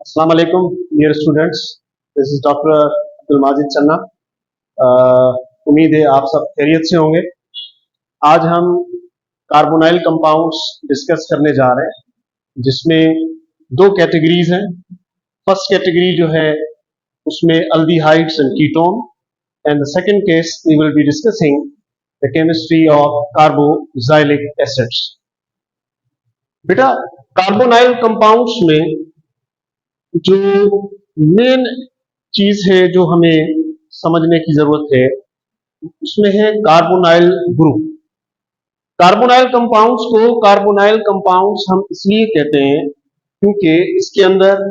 अस्सलाम वालेकुम dear students. This is doctor Abdul Majid Channa. उम्मीद है आप सब खैरियत से होंगे। आज हम कार्बोनाइल कंपाउंड्स डिस्कस करने जा रहे हैं, जिसमें दो कैटेगरीज हैं। फर्स्ट कैटेगरी जो है उसमें aldehydes and ketone, and the second case we will be discussing the chemistry of carboxylic acids. बेटा, कार्बोनाइल कंपाउंड्स में जो मेन चीज है जो हमें समझने की जरूरत है, उसमें है कार्बोनाइल ग्रुप। कार्बोनाइल कंपाउंड्स को कार्बोनाइल कंपाउंड्स हम इसलिए कहते हैं क्योंकि इसके अंदर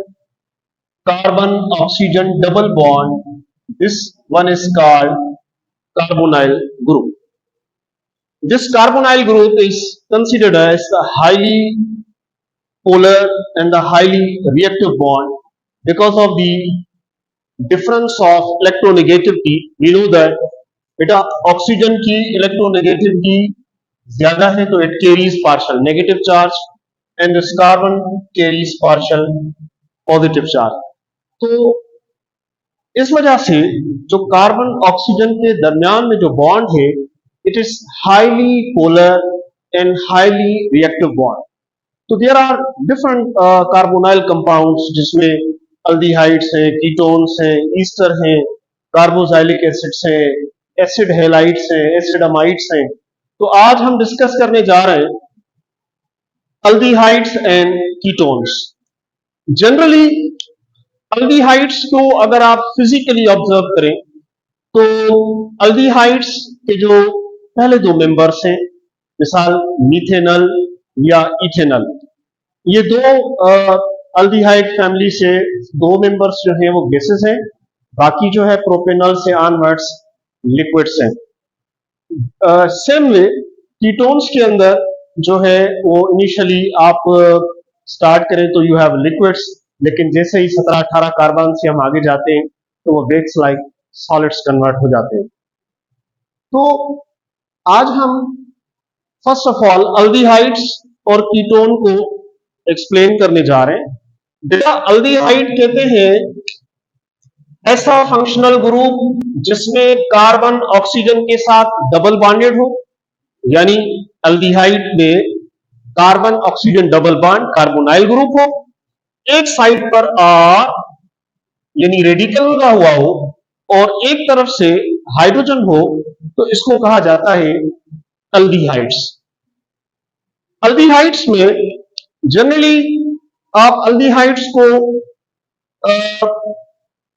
carbon oxygen double bond, this one is called carbonyl group. This carbonyl group is considered as the highly polar and the highly reactive bond because of the difference of electronegativity. We know that बेटा oxygen की electronegativity ज्यादा है तो it carries partial negative charge, and this carbon carries partial positive charge. तो इस वजह से जो कार्बन ऑक्सीजन के दरमियान में जो बॉन्ड है, it is highly polar and highly reactive bond. तो there are different carbonyl compounds, जिसमें अल्डिहाइड्स हैं, कीटोन्स हैं, ईस्टर हैं, कार्बोक्सिलिक एसिड्स हैं, एसिड हैलाइड्स हैं, एसिड अमाइड्स हैं. तो आज हम डिस्कस करने जा रहे हैं aldehydes and ketones. Generally aldehydes को अगर आप फिजिकली ऑब्जर्व करें तो अल्डिहाइड्स के जो पहले दो मेंबर्स हैं, मिसाल मीथेनल या इथेनल, ये दो अल्डिहाइड फैमिली से दो मेंबर्स जो हैं वो गैसेस हैं, बाकी जो है प्रोपेनॉल से ऑनवर्ड्स लिक्विड्स हैं. सेम वे कीटोन्स के अंदर जो है वो इनिशियली आप स्टार्ट करें तो यू हैव लिक्विड्स, लेकिन जैसे ही 17-18 कार्बन से हम आगे जाते हैं तो वो बेक्स लाइक सॉलिड्स कन्वर्ट हो जाते हैं. तो आज हम फर्स्ट ऑफ ऑल अल्डिहाइड्स और कीटोन को एक्सप्लेन करने जा रहे हैं. बेटा, अल्डिहाइड कहते हैं ऐसा फंक्शनल ग्रुप जिसमें कार्बन ऑक्सीजन के साथ डबल बॉन्डेड हो, यानी अल्डिहाइड में carbon oxygen double bond carbonyl group हो, एक साइड पर R यानी रेडिकल लगा हुआ हो और एक तरफ से हाइड्रोजन हो, तो इसको कहा जाता है अल्डिहाइड्स. अल्डिहाइड्स में जनरली आप अल्डिहाइड्स को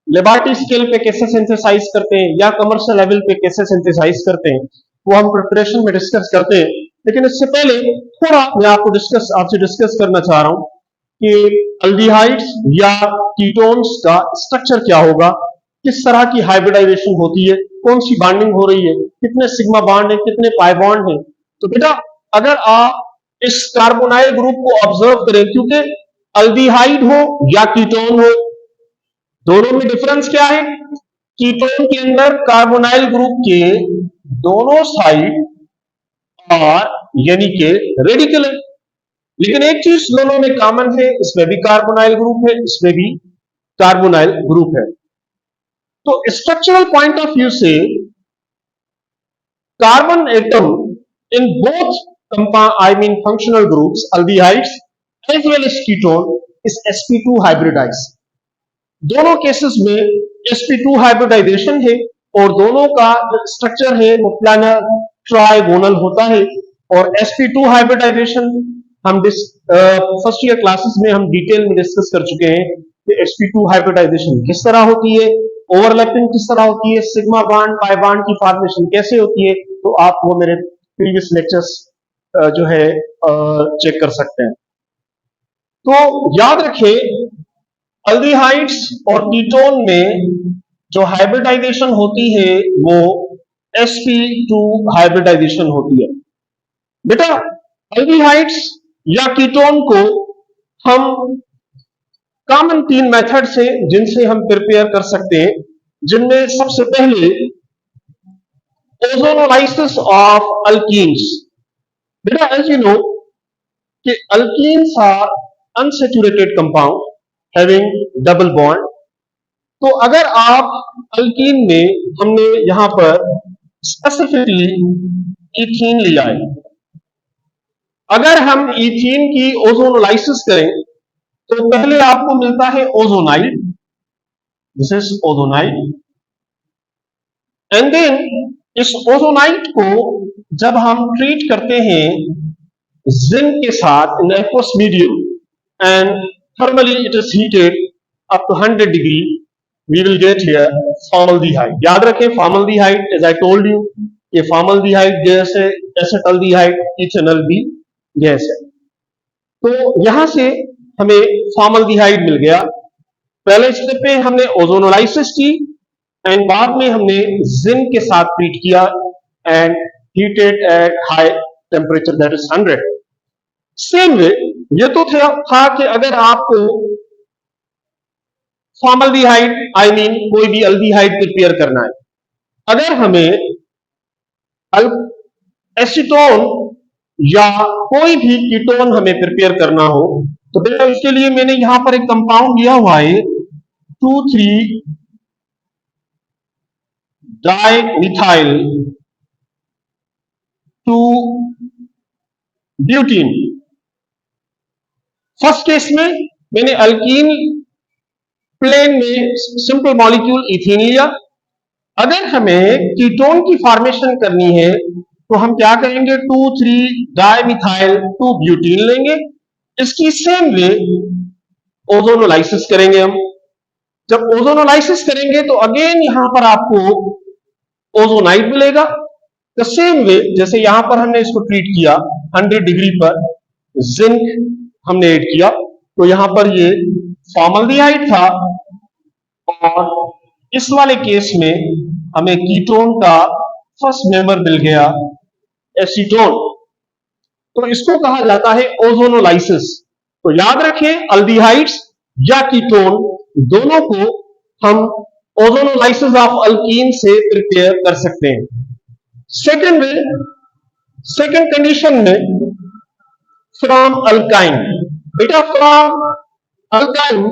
लेबोरेटरी स्केल पे कैसे सिंथेसाइज करते हैं या कमर्शियल लेवल पे कैसे सिंथेसाइज करते हैं, वो हम प्रिपरेशन में डिस्कस करते हैं. लेकिन इससे पहले थोड़ा मैं आपसे डिस्कस करना चाह रहा हूं कि अल्डिहाइड्स या कीटोन्स का स्ट्रक्चर क्या होगा, किस तरह की हाइब्रिडाइजेशन होती है, कौन सी बॉन्डिंग हो रही है, कितने सिग्मा बॉन्ड है, कितने पाई बॉन्ड है. तो बेटा, अगर आप इस कार्बोनाइल ग्रुप को ऑब्जर्व करें, क्योंकि अल्डिहाइड हो या कीटोन हो, दोनों में डिफरेंस क्या है. कीटोन के अंदर कार्बोनाइल ग्रुप के दोनों साइड R यानी के रेडिकल है, लेकिन एक चीज दोनों में कॉमन है, इसमें भी कार्बोनाइल ग्रुप है, इसमें भी कार्बोनाइल ग्रुप है. तो स्ट्रक्चरल पॉइंट ऑफ व्यू से carbon atom in both functional groups aldehydes as well as ketone is sp2 hybridize. दोनों केसेस में sp2 हाइब्रिडाइजेशन है और दोनों का स्ट्रक्चर है वो प्लानर ट्राइगोनल होता है. और sp2 हाइब्रिडाइजेशन हम फर्स्ट ईयर क्लासेस में हम डिटेल में डिस्कस कर चुके हैं कि sp2 हाइब्रिडाइजेशन किस तरह होती है, ओवरलैपिंग किस तरह होती है, सिग्मा बॉन्ड पाई बॉन्ड की फॉर्मेशन कैसे होती है. तो आप वो मेरे प्रीवियस लेक्चर्स जो है चेक कर सकते हैं. तो याद रखें, अल्डिहाइड्स और कीटोन में जो हाइब्रिडाइजेशन होती है वो sp2 हाइब्रिडाइजेशन होती है. बेटा, अल्डिहाइड्स या कीटोन को हम कॉमन 3 मेथड से जिनसे हम प्रिपेयर कर सकते हैं, जिनमें सबसे पहले ओजोनोलाइसिस ऑफ अल्कीन्स. बेटा, एज यू नो कि alkenes are unsaturated compound having double bond. तो अगर आप अल्कीन में हमने यहां पर स्पेसिफिकली इथीन लिया है, अगर हम इथीन की ओजोनोलाइसिस करें तो पहले आपको मिलता है ozonide, this is ozonide, and then इस ओजोनाइड को जब हम ट्रीट करते हैं जिंक के साथ in aqueous medium and thermally it is heated up to 100 degree, we will get here formaldehyde. याद रखें formaldehyde, as I told you, ये फॉर्मल्डिहाइड गैस है, एसिटल्डिहाइड इथेनॉल भी गैस है। तो यहां से हमें फॉर्मल्डिहाइड मिल गया। पहले स्टेप पे हमने ओजोनोलाइसिस की एंड बाद में हमने जिंक के साथ ट्रीट किया and heated at high temperature that is 100। Same way ये तो था कि अगर आपको फॉर्मल्डिहाइड आई मीन कोई भी अल्डिहाइड प्रिपेयर करना है, अगर हमें एसीटोन या कोई भी कीटोन हमें प्रिपेयर करना हो तो बेटा इसके लिए मैंने यहां पर एक कंपाउंड लिया हुआ है 2,3 डाइमिथाइल 2 ब्यूटीन। फर्स्ट केस में मैंने अल्कीन प्लेन में सिंपल मॉलिक्यूल इथीन लिया। अगर हमें कीटोन की फॉर्मेशन करनी है तो हम क्या करेंगे 2,3 डाइमिथाइल 2 ब्यूटीन लेंगे। इसकी सेम वे ओजोनोलाइसिस करेंगे हम। जब ओजोनोलाइसिस करेंगे तो अगेन यहां पर आपको ओजोनाइड मिलेगा। द सेम वे जैसे यहां पर हमने इसको ट्रीट किया 100 डिग्री पर, जिंक हमने ऐड किया तो यहां पर ये फॉर्मल्डिहाइड था और इस वाले केस में हमें कीटोन का फर्स्ट मेंबर मिल गया एसीटोन। तो इसको कहा जाता है ओजोनोलाइसिस। तो याद रखें अल्डिहाइड्स या कीटोन दोनों को हम ओजोनोलाइसिस ऑफ अल्कीन से प्रिपेयर कर सकते हैं। सेकेंड कंडीशन में फ्रॉम अल्काइन। बेटा from alkyne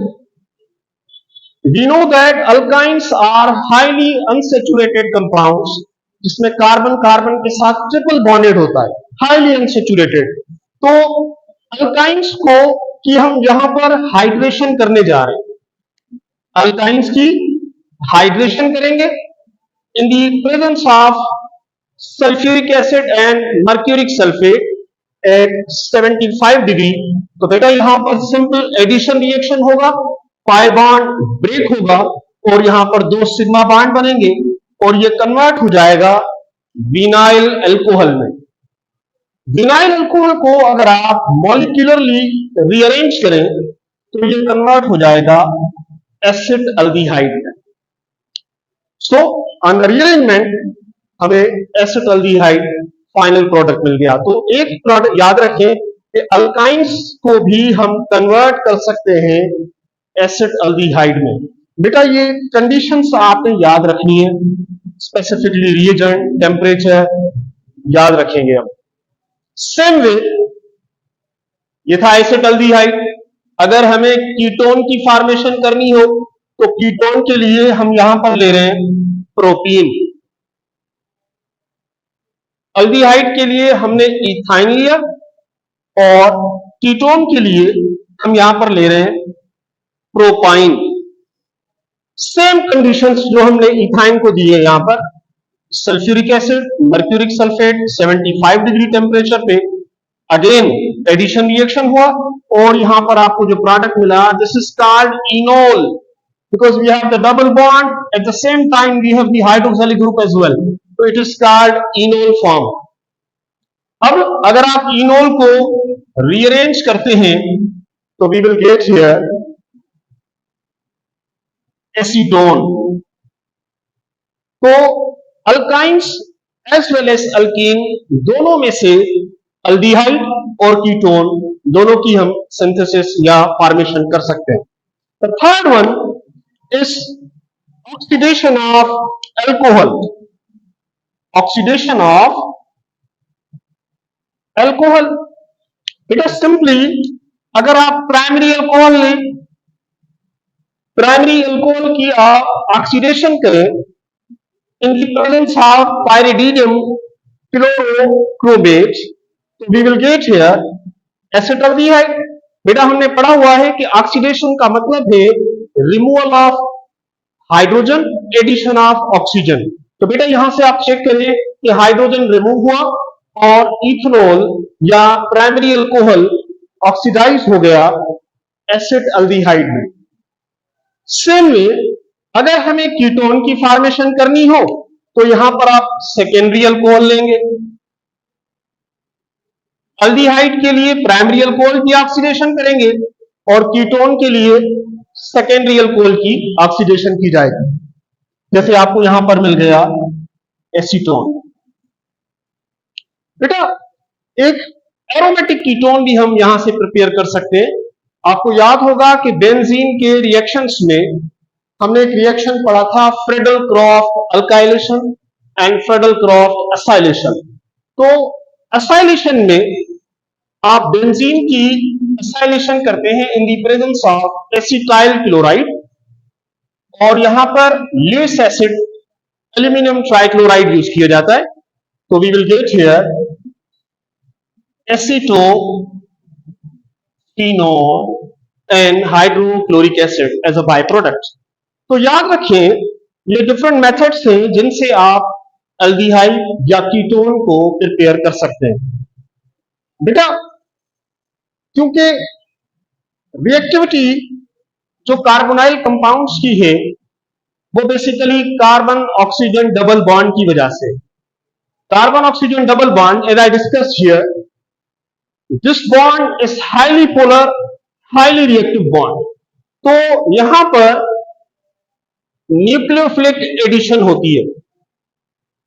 we know that alkynes are highly unsaturated compounds जिसमें कार्बन कार्बन के साथ ट्रिपल बॉन्डेड होता है, हाईली अनसेचुरेटेड। तो अल्काइंस को कि हम यहां पर हाइड्रेशन करने जा रहे हैं, अल्काइंस की हाइड्रेशन करेंगे in the presence of sulphuric acid and mercuric sulphate at 75 degree. तो बेटा यहां पर सिंपल एडिशन रिएक्शन होगा, पाई बॉन्ड ब्रेक होगा और यहां पर 2 सिग्मा बॉन्ड बनेंगे और ये कन्वर्ट हो जाएगा विनाइल अल्कोहल में। विनाइल अल्कोहल को अगर आप मॉलिक्यूलरली रीअरेंज करें तो ये कन्वर्ट हो जाएगा एसिड अल्डिहाइड में। सो ऑन रीअरेंजमेंट हमें एसिड अल्डिहाइड फाइनल प्रोडक्ट मिल गया। तो एक प्रोडक्ट याद रखें कि अल्काइंस को भी हम कन्वर्ट कर सकते हैं एसिड अल्डिहाइड में। बेटा ये कंडीशंस आपने याद रखनी है, स्पेसिफिकली रिएजेंट, टेम्परेचर याद रखेंगे हम। सेम वे ये था एसिड अल्डिहाइड। अगर हमें कीटोन की फॉर्मेशन करनी हो तो कीटोन के लिए हम यहां पर ले रहे हैं प्रोपीन। अल्डिहाइड के लिए हमने इथाइन लिया और कीटोन के लिए हम यहां पर ले रहे हैं प्रोपाइन। सेम कंडीशंस जो हमने इथाइन को दिए यहां पर, sulphuric acid, mercuric sulphate 75 degree temperature पे अगेन एडिशन रिएक्शन हुआ और यहां पर आपको जो प्रोडक्ट मिला this is called enol because we have the double bond at the same time we have the hydroxylic group as well, so it is called enol form। अब अगर आप इनोल को रीअरेंज करते हैं तो we will get here acetone. तो alkynes as well as alkene दोनों में से अल्डिहाइड और कीटोन दोनों की हम सिंथेसिस या फॉर्मेशन कर सकते हैं। The third one is oxidation of alcohol। oxidation of alcohol बेटा सिंपली अगर आप प्राइमरी अल्कोहल लें प्राइमरी अल्कोहल की आप ऑक्सीडेशन करें in the presence of pyridinium chlorochromate, तो we will get here acetaldehyde. बेटा हमने पढ़ा हुआ है कि ऑक्सीडेशन का मतलब है removal of hydrogen, addition of oxygen. तो बेटा यहां से आप चेक करिए कि हाइड्रोजन रिमूव हुआ और इथेनॉल या प्राइमरी अल्कोहल ऑक्सीडाइज हो गया एसिड अल्डिहाइड में। सेम में अगर हमें कीटोन की फॉर्मेशन करनी हो तो यहां पर आप सेकेंडरी अल्कोहल लेंगे। अल्डिहाइड के लिए प्राइमरी अल्कोहल की ऑक्सीडेशन करेंगे और कीटोन के लिए सेकेंडरी अल्कोहल की ऑक्सीडेशन की जाएगी। जैसे आपको यहां पर मिल गया एसीटोन। बेटा एक एरोमेटिक कीटोन भी हम यहां से प्रिपेयर कर सकते हैं। आपको याद होगा कि बेंजीन के रिएक्शंस में हमने एक रिएक्शन पढ़ा था, Friedel Crafts alkylation and Friedel Crafts acylation. तो एसाइलेशन में आप बेंजीन की एसाइलेशन करते हैं in the presence of acetyl chloride, और यहां पर Lewis acid aluminium trichloride use किया जाता है। तो we will get here acetophenol and hydrochloric acid as a by product. तो याद रखें ये डिफरेंट मेथड्स हैं जिनसे आप अल्डिहाइड या कीटोन को प्रिपेयर कर सकते हैं। बेटा क्योंकि रिएक्टिविटी जो कार्बोनाइल कंपाउंड्स की है वो basically carbon oxygen double bond की वजह से, carbon oxygen double bond as I discuss here, this bond is highly polar, highly reactive bond. तो यहां पर न्यूक्लियोफिलिक एडिशन होती है।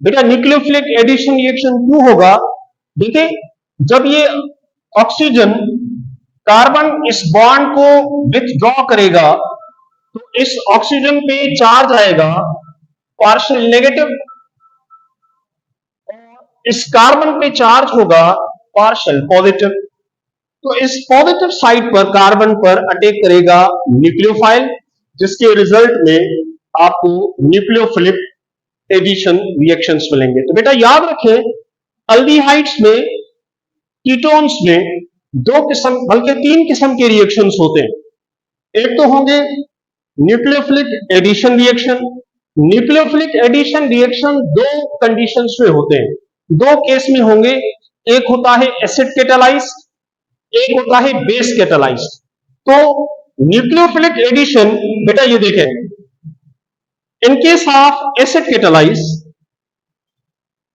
बेटा न्यूक्लियोफिलिक एडिशन रिएक्शन क्यों होगा? देखिए जब ये ऑक्सीजन कार्बन इस बॉन्ड को विथड्रॉ करेगा तो इस ऑक्सीजन पे चार्ज आएगा पार्शियल नेगेटिव, और इस कार्बन पे चार्ज होगा पार्शियल पॉजिटिव। तो इस पॉजिटिव साइड पर कार्बन पर अटैक करेगा न्यूक्लियोफाइल, जिसके रिजल्ट में आपको न्यूक्लियोफिलिक एडिशन रिएक्शंस मिलेंगे। तो बेटा याद रखें अल्डिहाइड्स में, कीटोन्स में दो किस्म बल्कि तीन किस्म के रिएक्शंस होते हैं। एक तो होंगे nucleophilic addition reaction. Nucleophilic addition reaction दो कंडीशंस में होते हैं, दो केस में होंगे। एक होता है एसिड कैटालाइज्ड, एक होता है बेस कैटालाइज्ड। तो न्यूक्लियोफिलिक एडिशन बेटा ये देखें, in case of acid catalysed,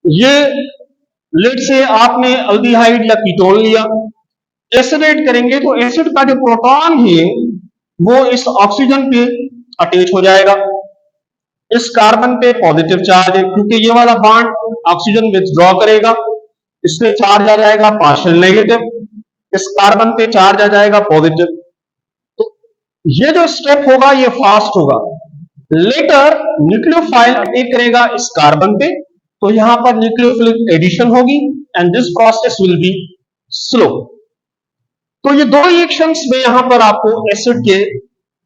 ये लेट से आपने अल्डिहाइड या कीटोन लिया, एसिडेट करेंगे तो एसिड का जो प्रोटॉन है वो इस ऑक्सीजन पे अटैच हो जाएगा, इस कार्बन पे पॉजिटिव चार्ज है क्योंकि ये वाला बॉन्ड ऑक्सीजन विथड्रॉ करेगा, इस पे चार्ज आ जाएगा पार्शियल नेगेटिव, इस कार्बन पे चार्ज आ जाएगा पॉजिटिव। तो ये जो स्टेप होगा ये फास्ट होगा। लेटर न्यूक्लियोफाइल अटैक करेगा इस कार्बन पे, तो यहां पर न्यूक्लियोफिलिक एडिशन होगी and this process will be slow. तो ये दो रिएक्शंस में यहां पर आपको एसिड के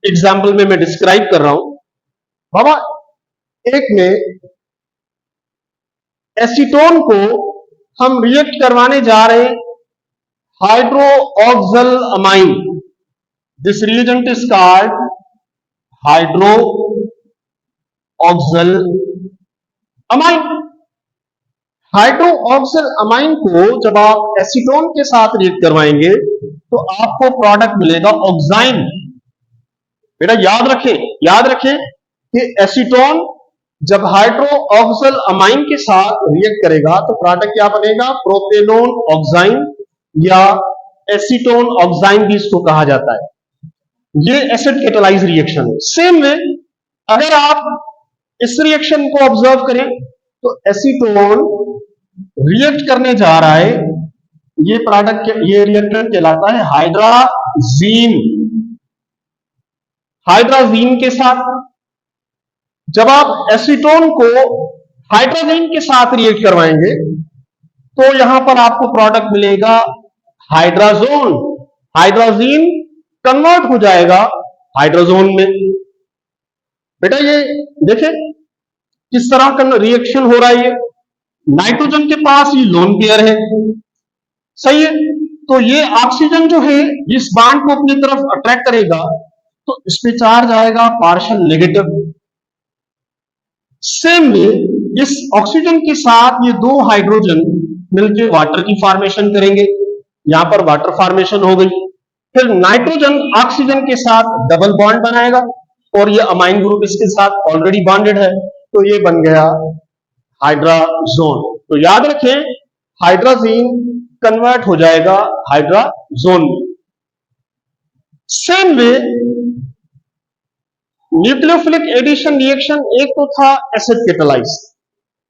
एग्जाम्पल में मैं डिस्क्राइब कर रहा हूं। बाबा एक में एसीटोन को हम रिएक्ट करवाने जा रहे हैं hydroxyl amine. This reagent is called hydroxyl amine. Hydroxyl amine को जब आप एसीटोन के साथ रिएक्ट करवाएंगे तो आपको प्रोडक्ट मिलेगा ऑक्साइन। बेटा याद रखें कि एसीटोन जब हाइड्रोक्सिल अमाइन के साथ रिएक्ट करेगा तो प्रोडक्ट क्या बनेगा? प्रोपेनोन ऑक्साइन या एसीटोन ऑक्साइन भी इसको कहा जाता है। ये एसिड कैटालाइज रिएक्शन है। सेम में अगर आप इस रिएक्शन को ऑब्जर्व करें तो एसीटोन रिएक्ट करने जा रहा है, ये प्रोडक्ट, ये रिएक्टर कहलाता है हाइड्राजीन। हाइड्राजीन के साथ जब आप एसीटोन को हाइड्रोजन के साथ रिएक्ट करवाएंगे तो यहां पर आपको प्रोडक्ट मिलेगा हाइड्राजोन। हाइड्रोजीन कन्वर्ट हो जाएगा हाइड्रोजोन में। बेटा ये देखें किस तरह का रिएक्शन हो रहा है। ये नाइट्रोजन के पास ये लोन पेयर है, सही है। तो ये ऑक्सीजन जो है इस बांड को अपनी तरफ अट्रैक्ट करेगा, तो इस पे चार्ज आएगा पार्शियल नेगेटिव। सेम वे इस ऑक्सीजन के साथ ये दो हाइड्रोजन मिलकर वाटर की फॉर्मेशन करेंगे, यहां पर वाटर फॉर्मेशन हो गई। फिर नाइट्रोजन ऑक्सीजन के साथ डबल बॉन्ड बनाएगा और ये अमाइन ग्रुप इसके साथ ऑलरेडी बॉन्डेड है, तो ये बन गया हाइड्राजोन। तो याद रखें हाइड्रोजीन कन्वर्ट हो जाएगा हाइड्राजोन में। Same way nucleophilic addition reaction, एक तो था एसिड कैटालाइज,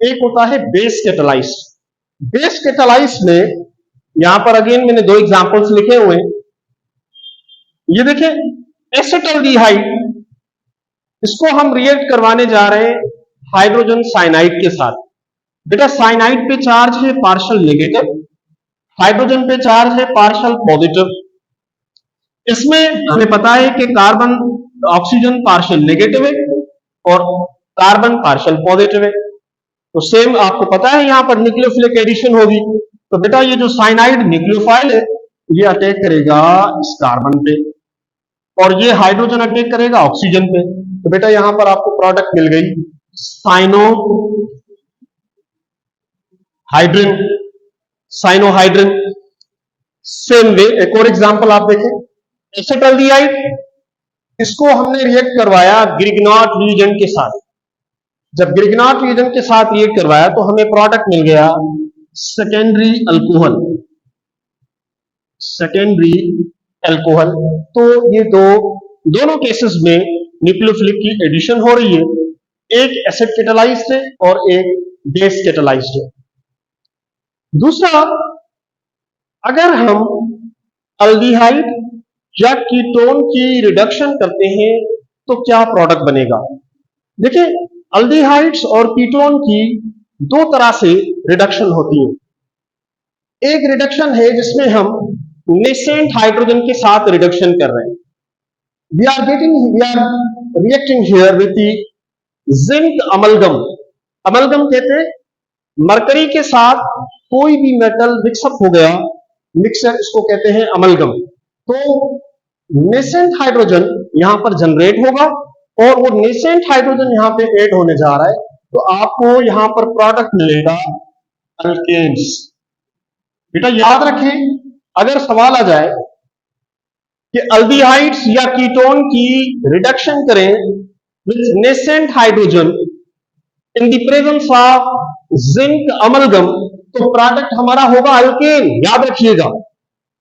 एक होता है बेस कैटालाइज। बेस कैटालाइज में यहां पर अगेन मैंने दो एग्जांपल्स लिखे हुए हैं। ये देखें एसिटल्डिहाइड, इसको हम रिएक्ट करवाने जा रहे हैं हाइड्रोजन साइनाइड के साथ। बेटा साइनाइड पे चार्ज है पार्शियल नेगेटिव, हाइड्रोजन पे चार्ज है पार्शियल पॉजिटिव। इसमें हमें पता है कि कार्बन ऑक्सीजन पार्शियल नेगेटिव है और कार्बन पार्शियल पॉजिटिव है। तो सेम आपको पता है यहां पर न्यूक्लियोफिलिक एडिशन होगी, तो बेटा ये जो साइनाइड न्यूक्लियोफाइल है ये अटैक करेगा इस कार्बन पे और ये हाइड्रोजन अटैक करेगा ऑक्सीजन पे। तो बेटा यहां पर आपको प्रोडक्ट मिल गई साइनोहाइड्रिन। सेम वे एक और एग्जांपल आप देखें एसिटल्डिहाइड, इसको हमने रिएक्ट करवाया ग्रिग्नॉट रिएजेंट के साथ। जब ग्रिग्नॉट रिएजेंट के साथ रिएक्ट करवाया तो हमें प्रोडक्ट मिल गया सेकेंडरी अल्कोहल। तो ये दोनों केसेस में न्यूक्लियोफिलिक की एडिशन हो रही है, एक एसिड कैटालाइज्ड है और एक बेस कैटालाइज्ड है। दूसरा, अगर हम अल्डिहाइड या कीटोन की रिडक्शन करते हैं तो क्या प्रोडक्ट बनेगा। देखिए अल्डिहाइड्स और कीटोन की दो तरह से रिडक्शन होती है। एक रिडक्शन है जिसमें हम नेसेंट हाइड्रोजन के साथ रिडक्शन कर रहे हैं। We are reacting here with the zinc amalgam. Amalgam कहते हैं मरकरी के साथ कोई भी मेटल मिक्सअप हो गया, मिक्सर, इसको कहते हैं अमलगम। तो नेसेंट हाइड्रोजन यहां पर जनरेट होगा और वो नेसेंट हाइड्रोजन यहां पे ऐड होने जा रहा है, तो आपको यहां पर प्रोडक्ट मिलेगा अल्केन्स। बेटा याद रखें अगर सवाल आ जाए कि अल्डिहाइड्स या कीटोन की रिडक्शन करें with nascent hydrogen in the presence of zinc amalgam, तो प्रोडक्ट हमारा होगा अल्केन। याद रखिएगा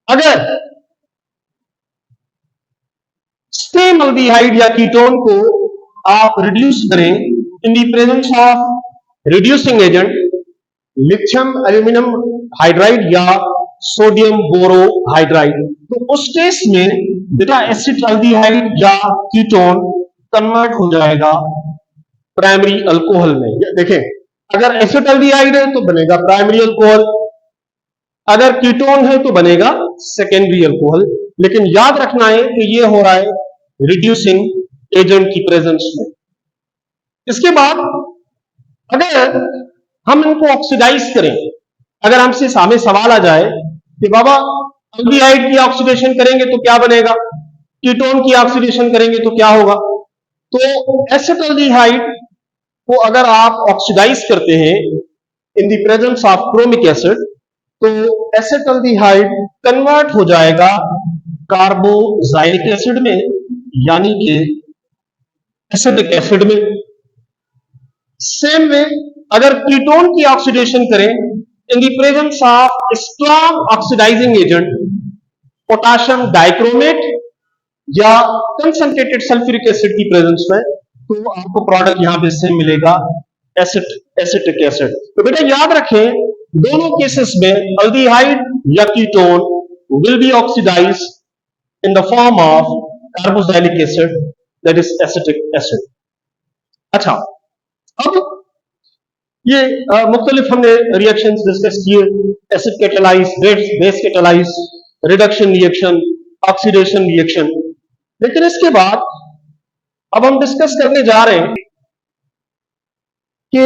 अगर सेम अल्डिहाइड या कीटोन को आप रिड्यूस करें in the presence of reducing agent lithium aluminium hydride या सोडियम बोरोहाइड्राइड, तो उस केस में बेटा एसिटल्डिहाइड या कीटोन कन्वर्ट हो जाएगा प्राइमरी अल्कोहल में। देखें अगर एसिटल्डिहाइड है तो बनेगा प्राइमरी अल्कोहल, अगर कीटोन है तो बनेगा सेकेंडरी अल्कोहल। लेकिन याद रखना है कि ये हो रहा है रिड्यूसिंग एजेंट की प्रेजेंस में। इसके बाद अगर हम इनको ऑक्सीडाइज करें, अगर हमसे सामने सवाल आ जाए कि बाबा अल्डिहाइड की ऑक्सीडेशन करेंगे तो क्या बनेगा, कीटोन की ऑक्सीडेशन करेंगे तो क्या होगा, तो एसिटल्डिहाइड को अगर आप ऑक्सीडाइज करते हैं in the presence of chromic acid, तो एसिटल्डिहाइड कन्वर्ट हो जाएगा कार्बोक्सिलिक एसिड में, यानी कि एसिटिक एसिड में। सेम वे अगर कीटोन की ऑक्सीडेशन करें in the presence of strong oxidizing agent potassium dichromate या कंसंट्रेटेड सल्फ्यूरिक एसिड की प्रेजेंस में, तो आपको प्रोडक्ट यहां पे सेम मिलेगा एसिटिक एसिड। तो बेटा याद रखें दोनों केसेस में अल्डिहाइड या ketone will be oxidize in the form of carboxylic acid, that is acetic acid. अच्छा, अब ये मुख्तलिफ हमने रिएक्शंस डिस्कस किए, acid catalyze, base catalyze, reduction reaction, oxidation reaction. लेकिन इसके बाद अब हम डिस्कस करने जा रहे हैं कि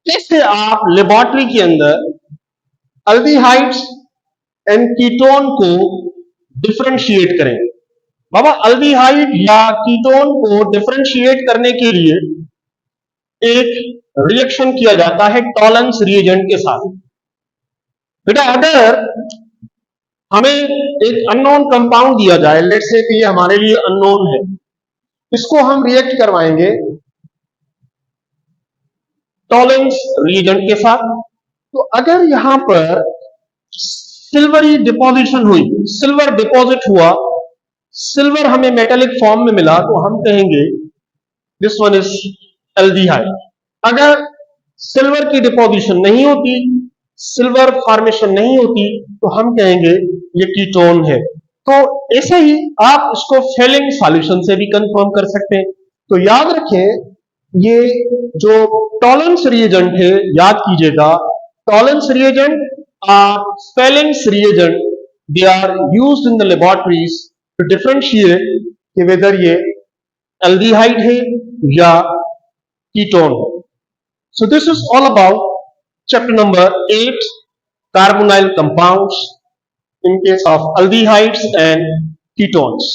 कैसे आप लेबोरेटरी के अंदर अल्डिहाइड्स एंड कीटोन को डिफरेंशिएट करें। बाबा, अल्डिहाइड या कीटोन को डिफरेंशिएट करने के लिए एक रिएक्शन किया जाता है टॉलेंस रिएजेंट के साथ। बेटा, अगर हमें एक अननोन कंपाउंड दिया जाए, लेट्स से कि ये हमारे लिए अननोन है, इसको हम रिएक्ट करवाएंगे टॉलेंस रिएजेंट के साथ। तो अगर यहां पर सिल्वरी डिपोजिशन हुई, सिल्वर डिपॉजिट हुआ, सिल्वर हमें मेटेलिक फॉर्म में मिला, तो हम कहेंगे दिस वन इज एल्डिहाइड। अगर सिल्वर की डिपोजिशन नहीं होती, सिल्वर फॉर्मेशन नहीं होती, तो हम कहेंगे ये कीटोन है। तो ऐसे ही आप इसको फेलिंग सॉल्यूशन से भी कंफर्म कर सकते हैं। तो याद रखें, ये जो टॉलेंस रिएजेंट है, याद कीजिएगा, टॉलेंस रिएजेंट और Fehling's reagent, they are used in the laboratories to differentiate कि वेदर ये एल्डिहाइड है या कीटोन है। So this is all about chapter number 8, carbonyl compounds in case of aldehydes and ketones.